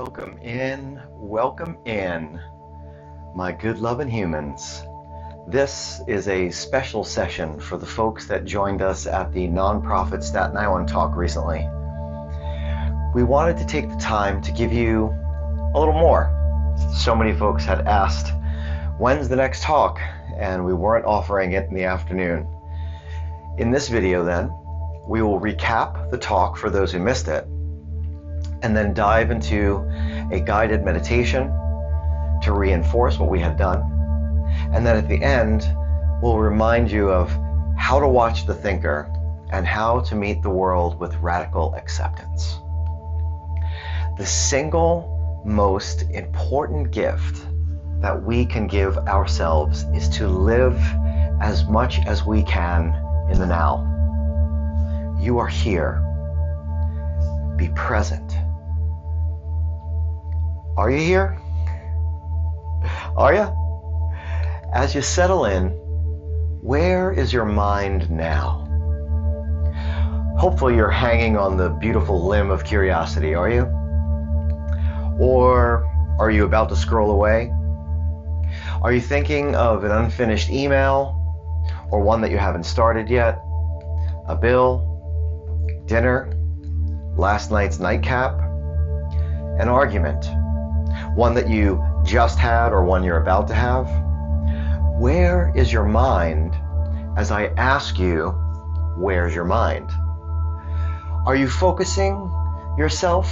Welcome in, my good loving humans. This is a special session for the folks that joined us at the nonprofit Staten Island talk recently. We wanted to take the time to give you a little more. So many folks had asked, when's the next talk? And we weren't offering it in the afternoon. In this video then, we will recap the talk for those who missed it, and then dive into a guided meditation to reinforce what we had done. And then at the end, we'll remind you of how to watch the thinker and how to meet the world with radical acceptance. The single most important gift that we can give ourselves is to live as much as we can in the now. You are here. Be present. Are you here? Are you? As you settle in, where is your mind now? Hopefully you're hanging on the beautiful limb of curiosity, are you? Or are you about to scroll away? Are you thinking of an unfinished email or one that you haven't started yet? A bill? Dinner? Last night's nightcap? An argument? One that you just had or one you're about to have? Where is your mind as I ask you, where's your mind? Are you focusing yourself?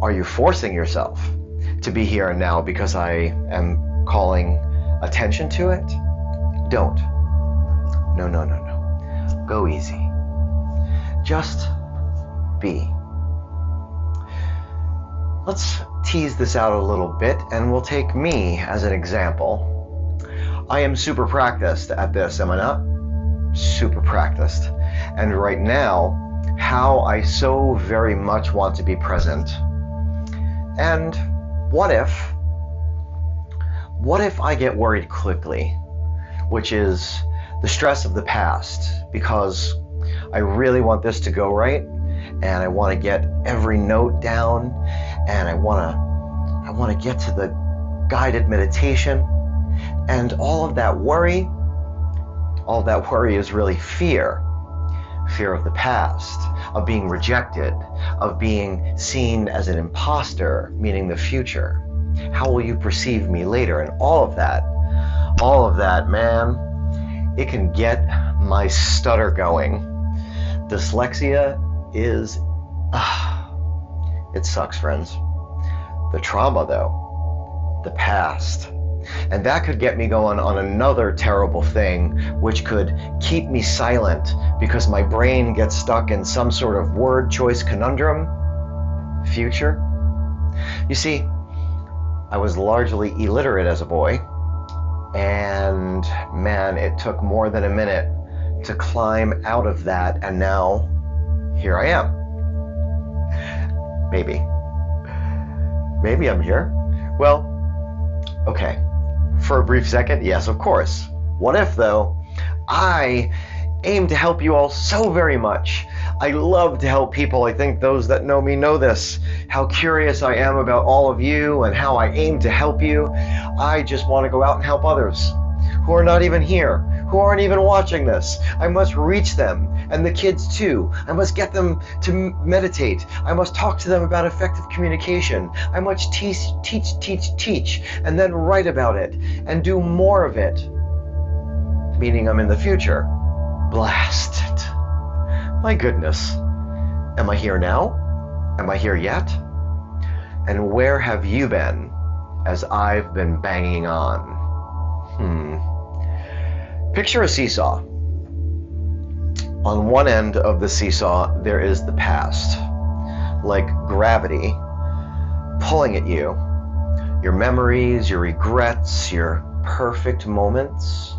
Are you forcing yourself to be here and now because I am calling attention to it? Don't. No. Go easy. Just be. Let's tease this out a little bit, and we'll take me as an example. I am super practiced at this, am I not? Super practiced. And right now, how I so very much want to be present. And what if I get worried quickly, which is the stress of the past, because I really want this to go right, and I want to get every note down, and I want to get to the guided meditation, and all of that worry is really fear of the past, of being rejected, of being seen as an imposter, meaning the future. How will you perceive me later? And all of that, man, it can get my stutter going. Dyslexia is, it sucks, friends. The trauma, though, the past, and that could get me going on another terrible thing, which could keep me silent because my brain gets stuck in some sort of word choice conundrum. Future. You see, I was largely illiterate as a boy, and man, it took more than a minute to climb out of that, and now here I am. Maybe I'm here. Well, okay. For a brief second, yes, of course. What if, though? I aim to help you all so very much. I love to help people. I think those that know me know this. How curious I am about all of you and how I aim to help you. I just want to go out and help others who are not even here, who aren't even watching this. I must reach them, and the kids too. I must get them to meditate. I must talk to them about effective communication. I must teach, and then write about it, and do more of it. Meaning I'm in the future. Blast it. My goodness. Am I here now? Am I here yet? And where have you been as I've been banging on? Picture a seesaw. On one end of the seesaw, there is the past, like gravity, pulling at you. Your memories, your regrets, your perfect moments,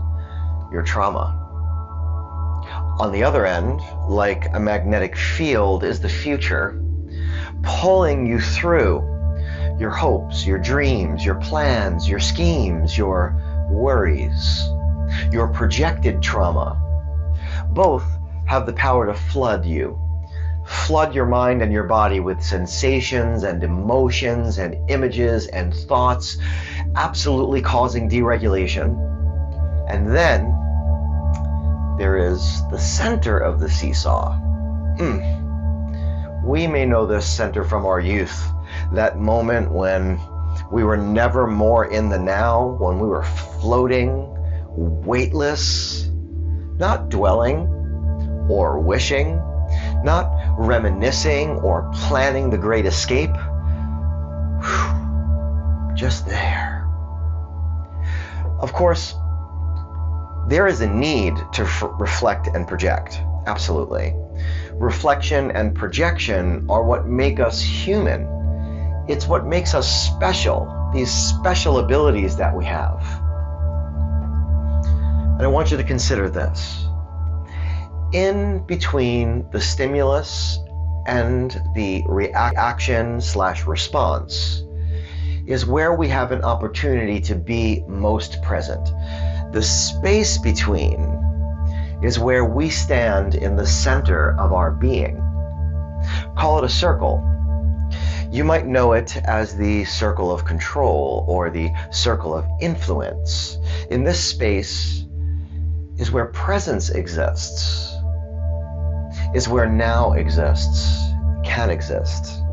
your trauma. On the other end, like a magnetic field, is the future, pulling you through your hopes, your dreams, your plans, your schemes, your worries, your projected trauma. Both have the power to flood you, flood your mind and your body with sensations and emotions and images and thoughts, absolutely causing deregulation. And then there is the center of the seesaw. We may know this center from our youth, that moment when we were never more in the now, when we were floating, weightless, not dwelling or wishing, not reminiscing or planning the great escape. Just there. Of course, there is a need to reflect and project. Absolutely. Reflection and projection are what make us human. It's what makes us special, these special abilities that we have. And I want you to consider this. In between the stimulus and the reaction/response is where we have an opportunity to be most present. The space between is where we stand in the center of our being. Call it a circle. You might know it as the circle of control or the circle of influence. In this space is where presence exists, is where now exists, can exist.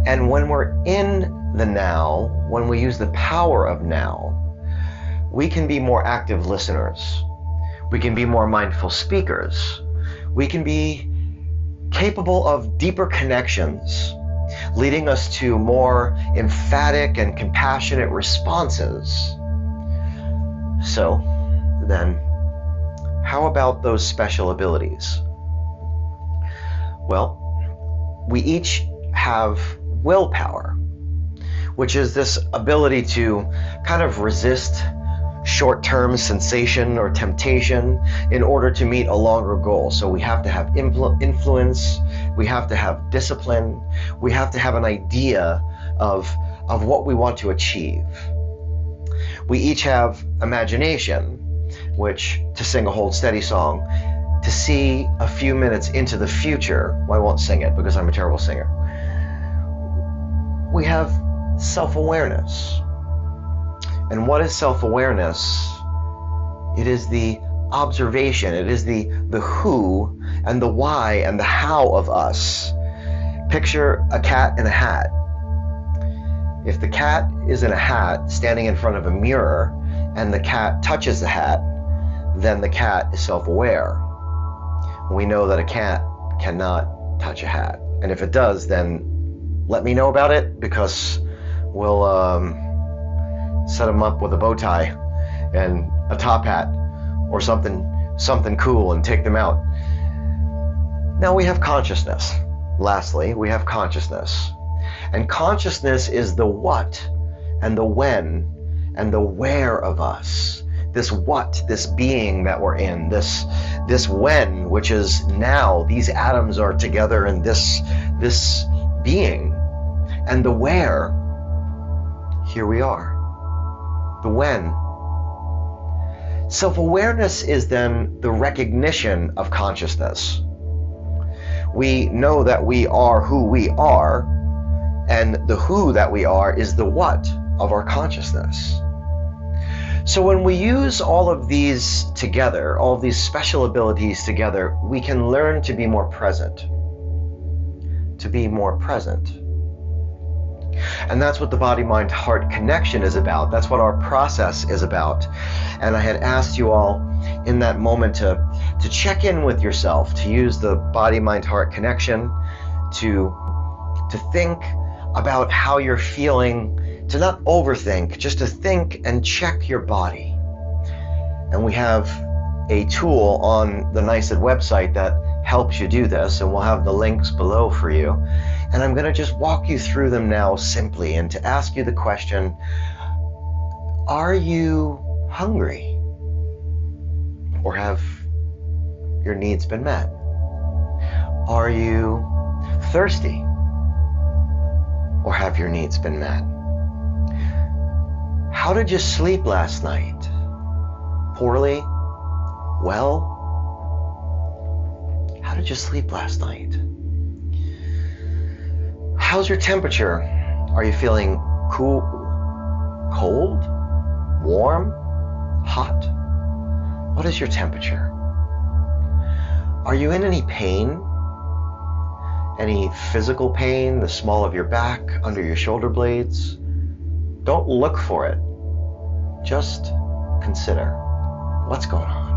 And when we're in the now, when we use the power of now, we can be more active listeners. We can be more mindful speakers. We can be capable of deeper connections, leading us to more emphatic and compassionate responses. So then, how about those special abilities? Well, we each have willpower, which is this ability to kind of resist short-term sensation or temptation in order to meet a longer goal. So we have to have influence, we have to have discipline, we have to have an idea of what we want to achieve. We each have imagination, which, to sing a Hold Steady song, to see a few minutes into the future. Well, I won't sing it because I'm a terrible singer. We have self-awareness. And what is self-awareness? It is the observation, it is the who and the why and the how of us. Picture a cat in a hat. If the cat is in a hat standing in front of a mirror and the cat touches the hat, then the cat is self-aware. We know that a cat cannot touch a hat. And if it does, then let me know about it, because we'll set them up with a bow tie and a top hat or something cool and take them out. Now we have consciousness. Lastly, we have consciousness. And consciousness is the what and the when and the where of us. This what, this being that we're in, this when, which is now. These atoms are together in this being. And the where, here we are. The when. Self-awareness is then the recognition of consciousness. We know that we are who we are, and the who that we are is the what of our consciousness. So when we use all of these together, all of these special abilities together, we can learn to be more present. To be more present. And that's what the body-mind-heart connection is about. That's what our process is about. And I had asked you all in that moment to check in with yourself, to use the body-mind-heart connection, to think about how you're feeling, to not overthink, just to think and check your body. And we have a tool on the NYSED website that helps you do this, and we'll have the links below for you. And I'm going to just walk you through them now simply, and to ask you the question, are you hungry? Or have your needs been met? Are you thirsty? Or have your needs been met? How did you sleep last night? Poorly? Well? How did you sleep last night? How's your temperature? Are you feeling cool, cold, warm, hot? What is your temperature? Are you in any pain? Any physical pain, the small of your back, under your shoulder blades? Don't look for it. Just consider what's going on.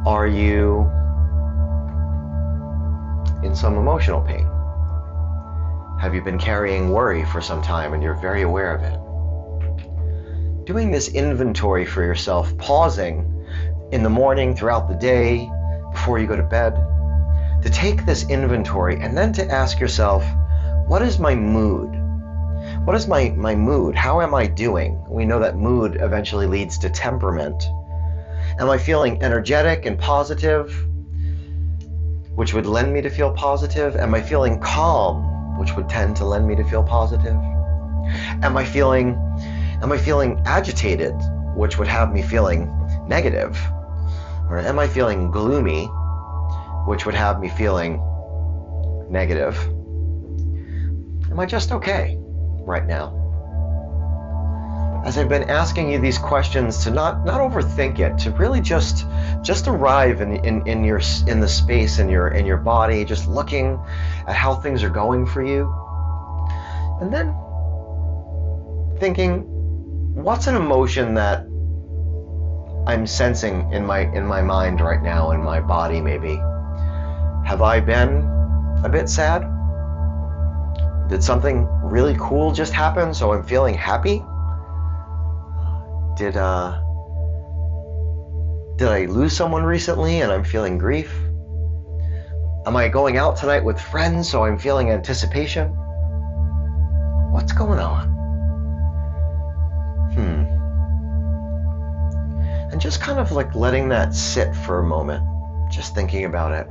Are you in some emotional pain? Have you been carrying worry for some time and you're very aware of it? Doing this inventory for yourself, pausing in the morning, throughout the day, before you go to bed, to take this inventory and then to ask yourself, what is my mood? What is my mood? How am I doing? We know that mood eventually leads to temperament. Am I feeling energetic and positive, which would lend me to feel positive? Am I feeling calm, which would tend to lend me to feel positive? Am I feeling agitated, which would have me feeling negative? Or am I feeling gloomy, which would have me feeling negative? Am I just okay right now? As I've been asking you these questions, to not overthink it, to really just arrive in the space in your body, just looking at how things are going for you, and then thinking, what's an emotion that I'm sensing in my mind right now, in my body maybe? Have I been a bit sad? Did something really cool just happen so I'm feeling happy? Did I lose someone recently and I'm feeling grief? Am I going out tonight with friends so I'm feeling anticipation? What's going on? And just kind of like letting that sit for a moment, just thinking about it.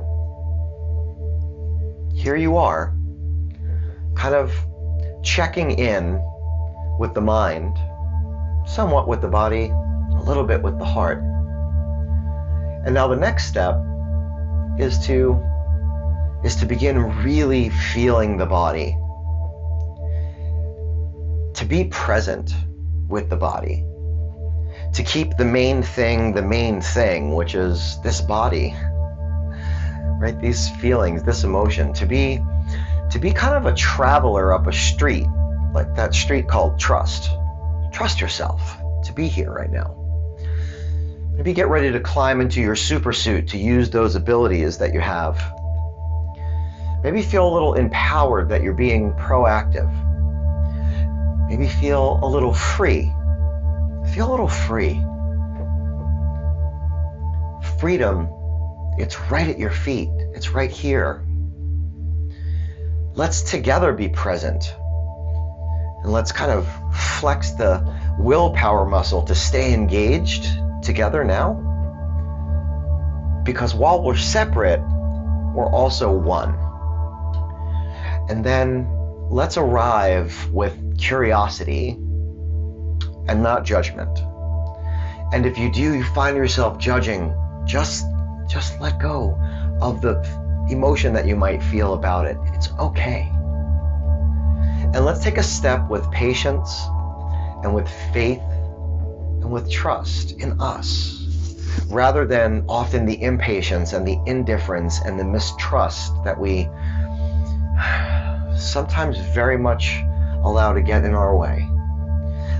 Here you are, kind of checking in with the mind, somewhat with the body, a little bit with the heart. And now the next step is to begin really feeling the body, to be present with the body, to keep the main thing, which is this body, right? These feelings, this emotion, to be kind of a traveler up a street, like that street called trust. Trust yourself to be here right now. Maybe get ready to climb into your super suit to use those abilities that you have. Maybe feel a little empowered that you're being proactive. Maybe feel a little free. Feel a little free. Freedom, it's right at your feet. It's right here. Let's together be present. And let's kind of flex the willpower muscle to stay engaged together now. Because while we're separate, we're also one. And then let's arrive with curiosity and not judgment. And if you find yourself judging, just let go of the emotion that you might feel about it. It's okay. And let's take a step with patience and with faith and with trust in us, rather than often the impatience and the indifference and the mistrust that we sometimes very much allow to get in our way.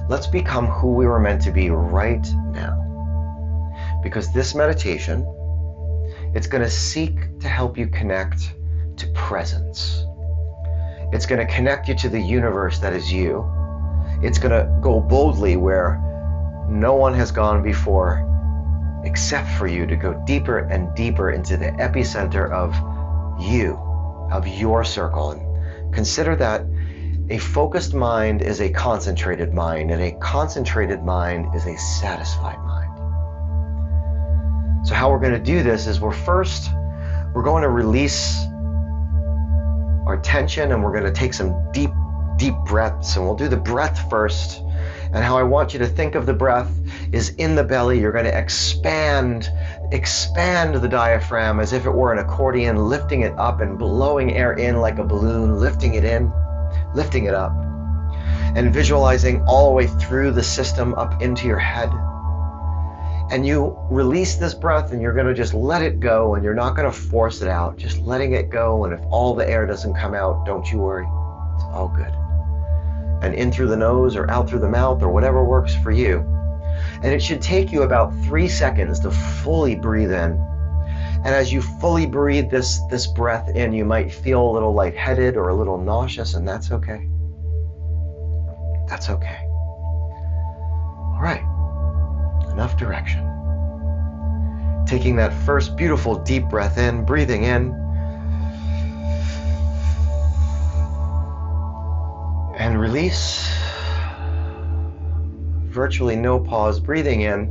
Let's become who we were meant to be right now. Because this meditation, it's going to seek to help you connect to presence. It's going to connect you to the universe that is you. It's going to go boldly where no one has gone before, except for you, to go deeper and deeper into the epicenter of you, of your circle. And consider that a focused mind is a concentrated mind, and a concentrated mind is a satisfied mind. So how we're going to do this is we're going to release our tension, and we're going to take some deep breaths, and we'll do the breath first. And how I want you to think of the breath is in the belly. You're going to expand expand the diaphragm as if it were an accordion, lifting it up and blowing air in like a balloon, lifting it in, lifting it up, and visualizing all the way through the system up into your head. And you release this breath and you're going to just let it go, and you're not going to force it out, just letting it go. And if all the air doesn't come out, don't you worry, it's all good. And in through the nose or out through the mouth or whatever works for you. And it should take you about 3 seconds to fully breathe in. And as you fully breathe this breath in, you might feel a little lightheaded or a little nauseous, and that's okay. That's okay. All right. Enough direction. Taking that first beautiful deep breath in, breathing in, and release. Virtually no pause, breathing in,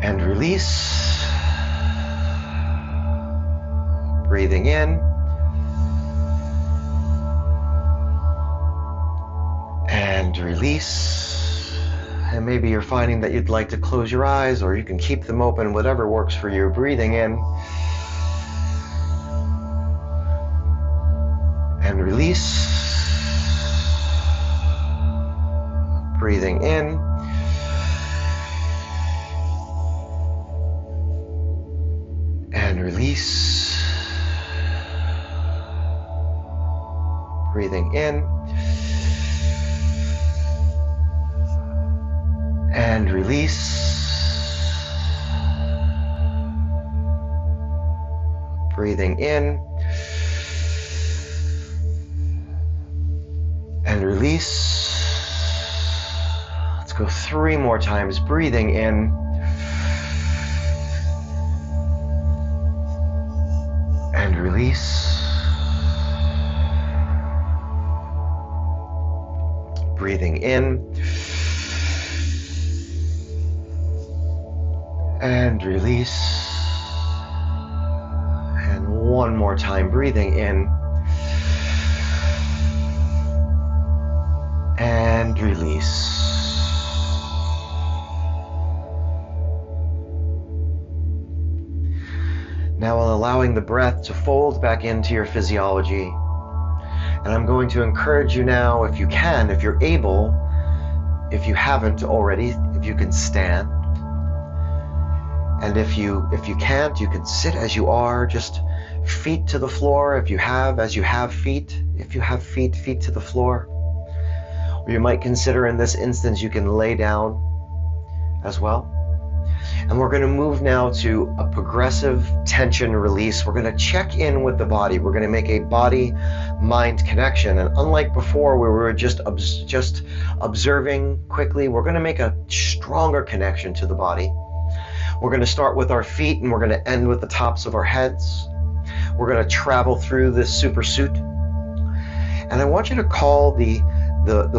and release. Breathing in, and release. And maybe you're finding that you'd like to close your eyes, or you can keep them open, whatever works for you. Breathing in and release. Breathing in and release. Breathing in and release. Breathing in and release. Let's go 3 more times. Breathing in and release. Breathing in and release. And 1 more time, breathing in and release. Now allowing the breath to fold back into your physiology. And I'm going to encourage you now, if you can, if you're able, if you haven't already, if you can stand. And if you can't, you can sit as you are, just feet to the floor if you have, as you have feet. If you have feet, feet to the floor. Or you might consider in this instance you can lay down as well. And we're going to move now to a progressive tension release. We're going to check in with the body. We're going to make a body-mind connection. And unlike before where we were just observing quickly, we're going to make a stronger connection to the body. We're going to start with our feet and we're going to end with the tops of our heads. We're going to travel through this super suit. And I want you to call the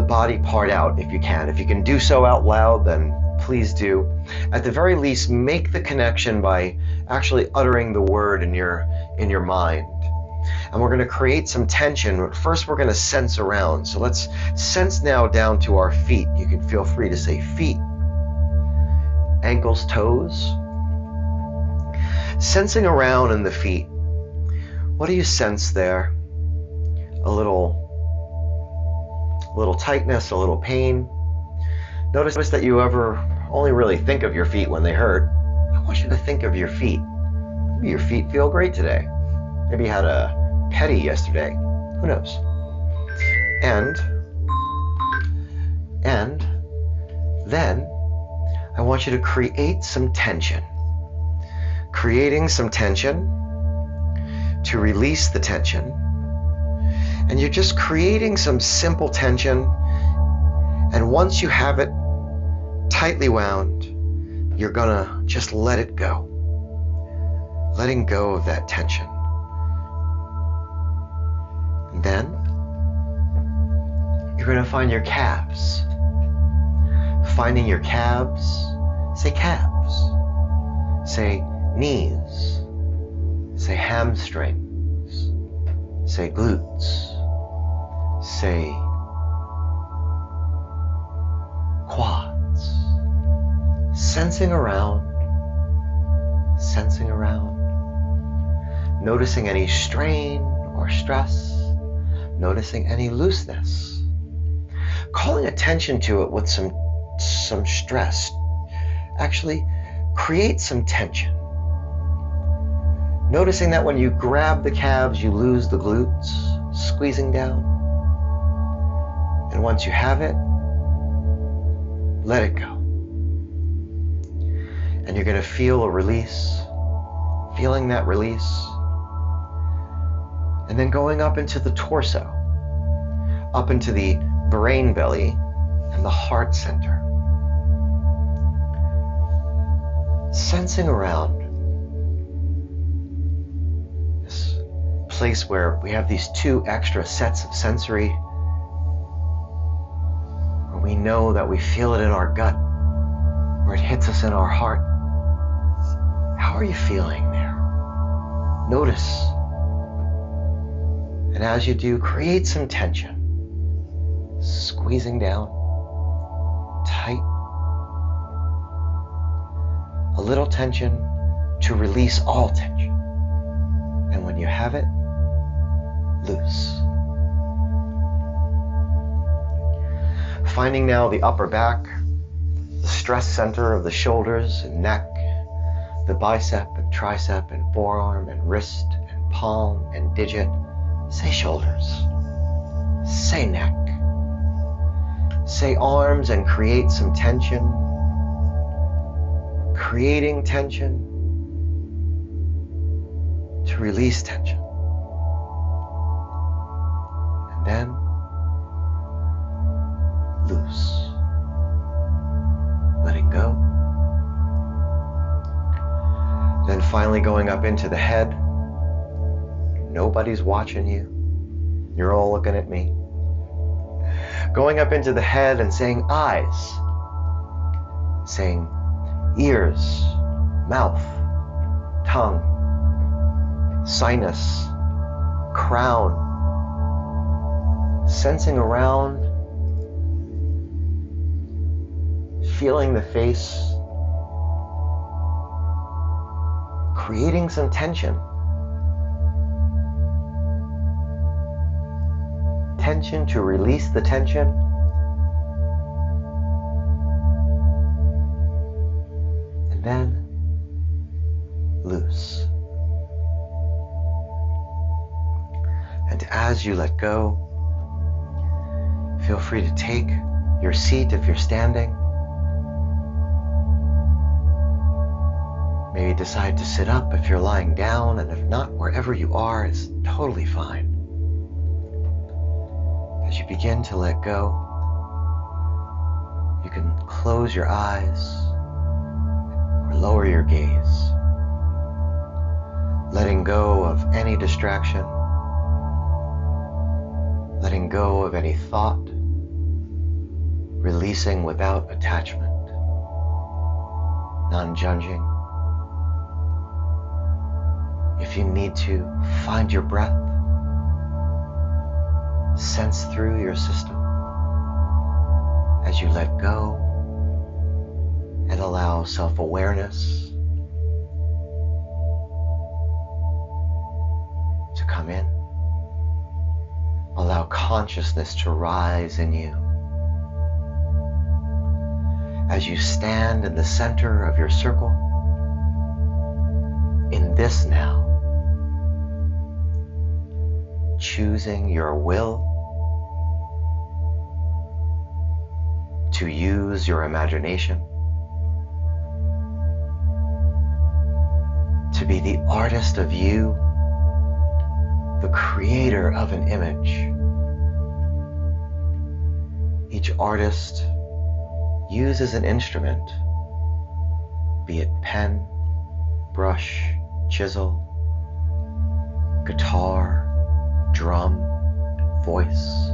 body part out if you can. If you can do so out loud, then please do. At the very least, make the connection by actually uttering the word in your mind. And we're going to create some tension. But first, we're going to sense around. So let's sense now down to our feet. You can feel free to say feet, ankles, toes. Sensing around in the feet. What do you sense there? A little tightness, a little pain. Notice that you ever only really think of your feet when they hurt. I want you to think of your feet. Maybe your feet feel great today. Maybe you had a pedi yesterday. Who knows? And then I want you to create some tension. Creating some tension to release the tension. And you're just creating some simple tension. And once you have it tightly wound, you're gonna just let it go. Letting go of that tension. And then you're gonna find your calves. Finding your calves, say calves. Say knees. Say hamstrings. Say glutes. Say quads. sensing around, noticing any strain or stress, noticing any looseness, calling attention to it with some stress. Actually, create some tension. Noticing that when you grab the calves, you lose the glutes, squeezing down. And once you have it, let it go. And you're going to feel a release, feeling that release. And then going up into the torso, up into the brain belly and the heart center. Sensing around this place where we have these 2 extra sets of sensory, where we know that we feel it in our gut, where it hits us in our heart. How are you feeling there? Notice. And as you do, create some tension. Squeezing down, tight. A little tension to release all tension. And when you have it, loose. Finding now the upper back, the stress center of the shoulders and neck, the bicep and tricep and forearm and wrist and palm and digit. Say shoulders. Say neck. Say arms and create some tension. Creating tension to release tension. And then loose. Letting go. Then finally going up into the head. Nobody's watching you. You're all looking at me. Going up into the head and saying eyes. Saying ears, mouth, tongue, sinus, crown. Sensing around. Feeling the face. Creating some tension. Tension to release the tension. And then loose. And as you let go, feel free to take your seat if you're standing. Maybe decide to sit up if you're lying down, and if not, wherever you are is totally fine. As you begin to let go, you can close your eyes or lower your gaze, letting go of any distraction, letting go of any thought, releasing without attachment, non-judging. If you need to, find your breath, sense through your system as you let go and allow self-awareness to come in. Allow consciousness to rise in you. As you stand in the center of your circle, in this now, choosing your will to use your imagination to be the artist of you, the creator of an image. Each artist uses an instrument, be it pen, brush, chisel, guitar, drum, voice.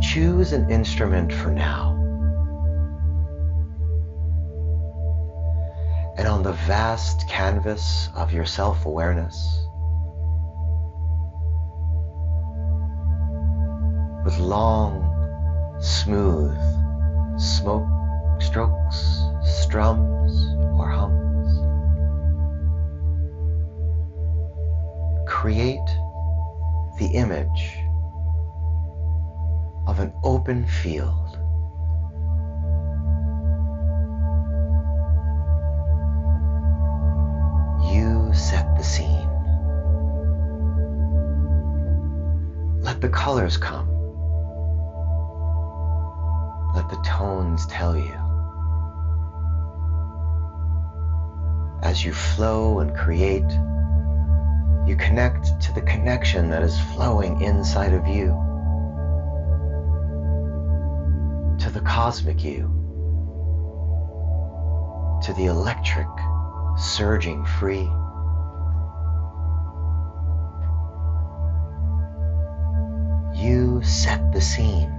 Choose an instrument for now. And on the vast canvas of your self-awareness, with long, smooth, smoke strokes, strums, or hums. Create the image of an open field. You set the scene. Let the colors come. Let the tones tell you. As you flow and create, you connect to the connection that is flowing inside of you, to the cosmic you, to the electric surging free. You set the scene.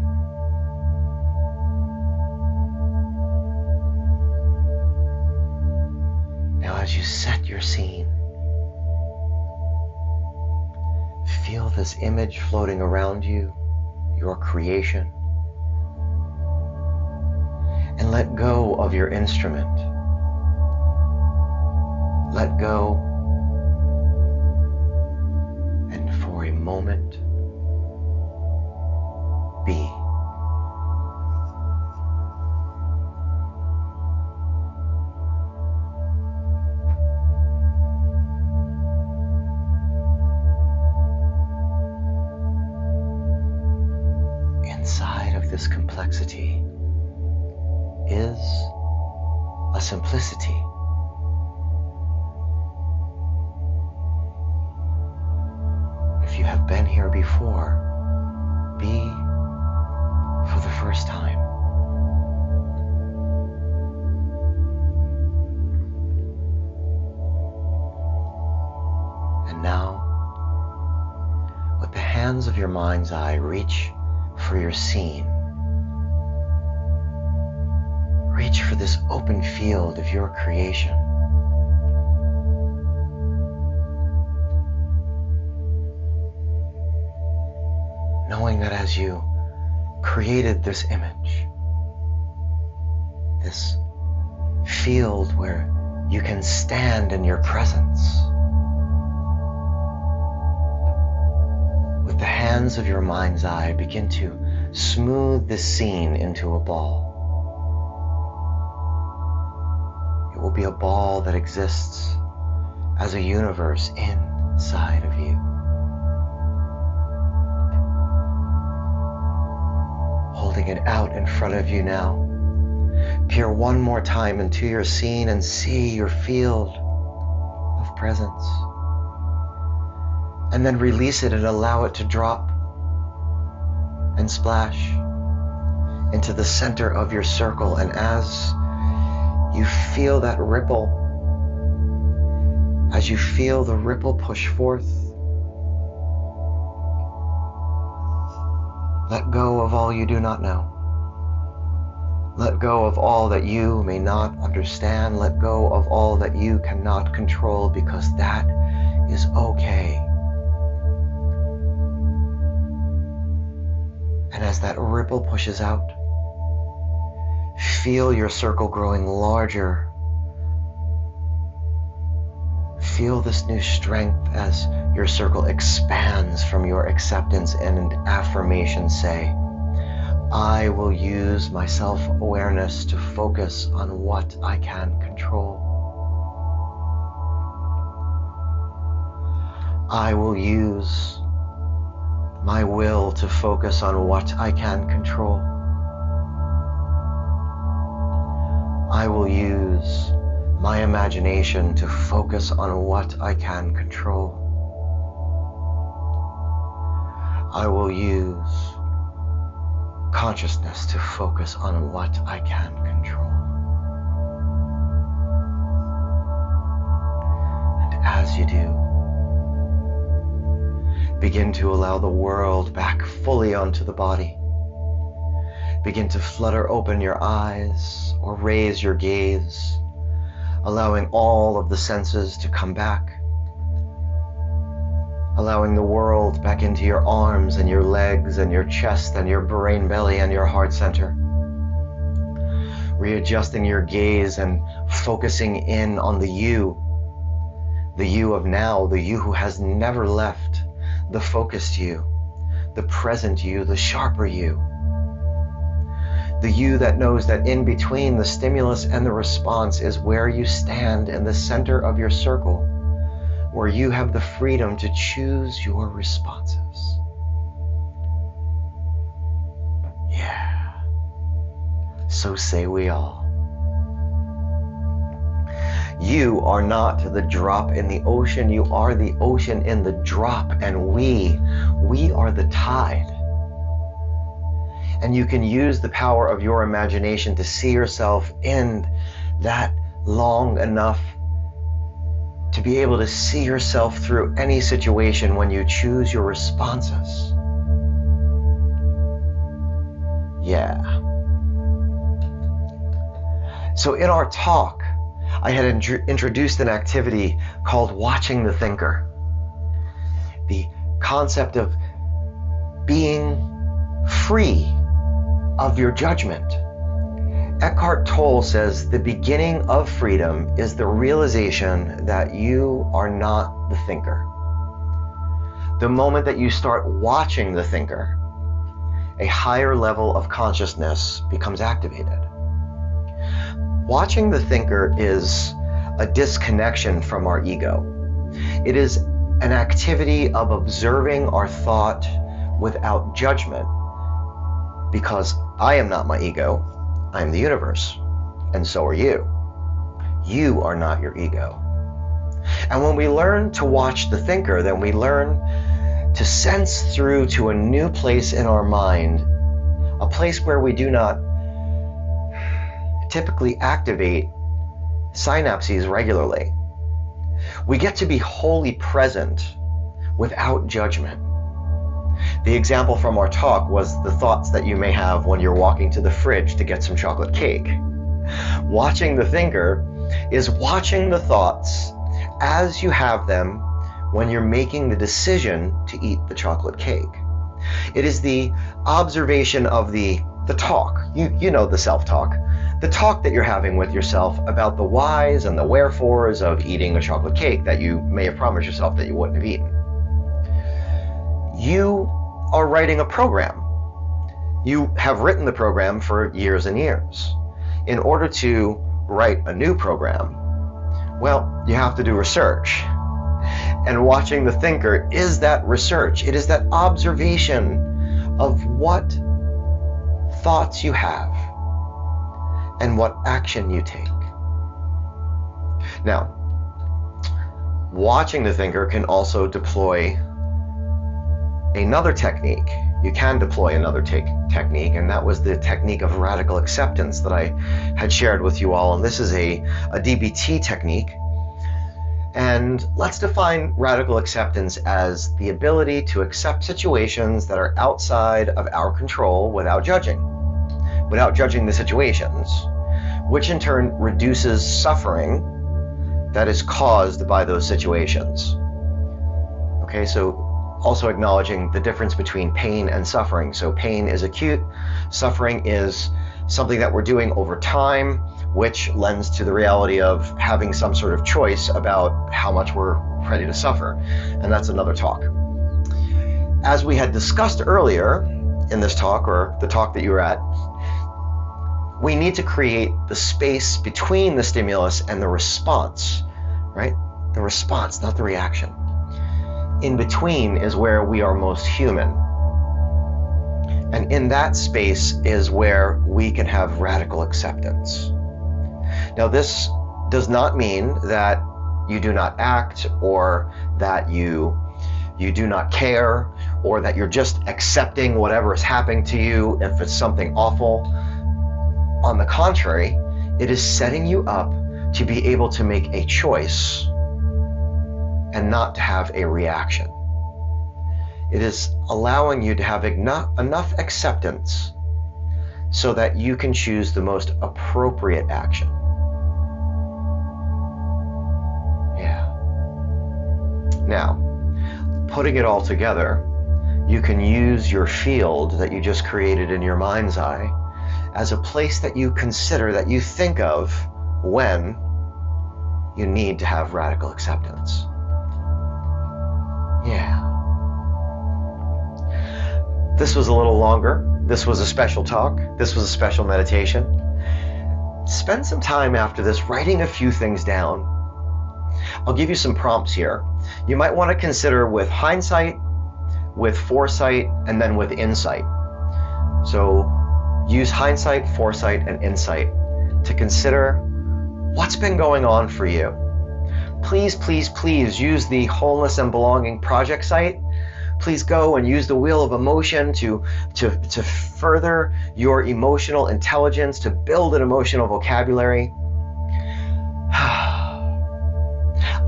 Now, as you set your scene, feel this image floating around you, your creation, and let go of your instrument. Let go, and for a moment, be. Inside of this complexity is a simplicity. If you have been here before, be for the first time. And now, with the hands of your mind's eye, reach for your scene. Reach for this open field of your creation. Knowing that as you created this image, this field where you can stand in your presence, with the hands of your mind's eye, begin to smooth this scene into a ball. It will be a ball that exists as a universe inside of you. Holding it out in front of you now, peer one more time into your scene and see your field of presence. And then release it and allow it to drop and splash into the center of your circle. And as you feel that ripple, as you feel the ripple push forth, let go of all you do not know. Let go of all that you may not understand. Let go of all that you cannot control, because that is okay. And as that ripple pushes out, feel your circle growing larger. Feel this new strength as your circle expands from your acceptance and affirmation. Say, I will use my self-awareness to focus on what I can control. I will use my will to focus on what I can control. I will use my imagination to focus on what I can control. I will use consciousness to focus on what I can control. And as you do, begin to allow the world back fully onto the body. Begin to flutter open your eyes or raise your gaze, allowing all of the senses to come back. Allowing the world back into your arms and your legs and your chest and your brain belly and your heart center. readjusting your gaze and focusing in on the you of now, the you who has never left, the focused you, the present you, the sharper you, the you that knows that in between the stimulus and the response is where you stand in the center of your circle, where you have the freedom to choose your responses. Yeah. So say we all. You are not the drop in the ocean, you are the ocean in the drop, and we are the tide. And you can use the power of your imagination to see yourself in that long enough to be able to see yourself through any situation when you choose your responses. Yeah. So in our talk, I had introduced an activity called watching the thinker. The concept of being free of your judgment. Eckhart Tolle says the beginning of freedom is the realization that you are not the thinker. The moment that you start watching the thinker, a higher level of consciousness becomes activated. Watching the thinker is a disconnection from our ego. It is an activity of observing our thought without judgment, because I am not my ego, I am the universe, and so are you. You are not your ego. And when we learn to watch the thinker, then we learn to sense through to a new place in our mind, a place where we do not typically activate synapses regularly. We get to be wholly present without judgment. The example from our talk was the thoughts that you may have when you're walking to the fridge to get some chocolate cake. Watching the thinker is watching the thoughts as you have them when you're making the decision to eat the chocolate cake. It is the observation of the talk. You know the self-talk. The talk that you're having with yourself about the whys and the wherefores of eating a chocolate cake that you may have promised yourself that you wouldn't have eaten. You are writing a program. You have written the program for years and years. In order to write a new program, well, you have to do research. And watching the thinker is that research. It is that observation of what thoughts you have and what action you take. Now, watching the thinker can also deploy another technique. You can deploy another technique, and that was the technique of radical acceptance that I had shared with you all. And this is a DBT technique. And let's define radical acceptance as the ability to accept situations that are outside of our control without judging the situations, which in turn reduces suffering that is caused by those situations. Okay, so also acknowledging the difference between pain and suffering. So pain is acute, suffering is something that we're doing over time, which lends to the reality of having some sort of choice about how much we're ready to suffer. And that's another talk. As we had discussed earlier in this talk, or the talk that you were at, we need to create the space between the stimulus and the response, right? The response, not the reaction. In between is where we are most human. And in that space is where we can have radical acceptance. Now, this does not mean that you do not act, or that you do not care, or that you're just accepting whatever is happening to you if it's something awful. On the contrary, it is setting you up to be able to make a choice and not to have a reaction. It is allowing you to have enough acceptance so that you can choose the most appropriate action. Yeah. Now, putting it all together, you can use your field that you just created in your mind's eye as a place that you consider, that you think of when you need to have radical acceptance. Yeah. This was a little longer. This was a special talk. This was a special meditation. Spend some time after this writing a few things down. I'll give you some prompts here. You might want to consider with hindsight, with foresight, and then with insight. So use hindsight, foresight, and insight to consider what's been going on for you. Please, please, please use the Wholeness and Belonging Project site. Please go and use the Wheel of Emotion to further your emotional intelligence, to build an emotional vocabulary.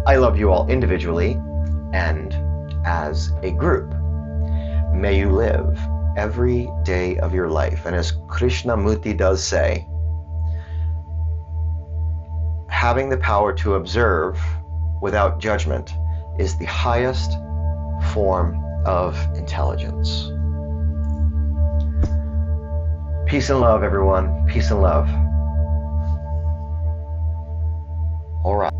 I love you all individually and as a group. May you live every day of your life. And as Krishnamurti does say, having the power to observe without judgment is the highest form of intelligence. Peace and love, everyone. Peace and love. All right.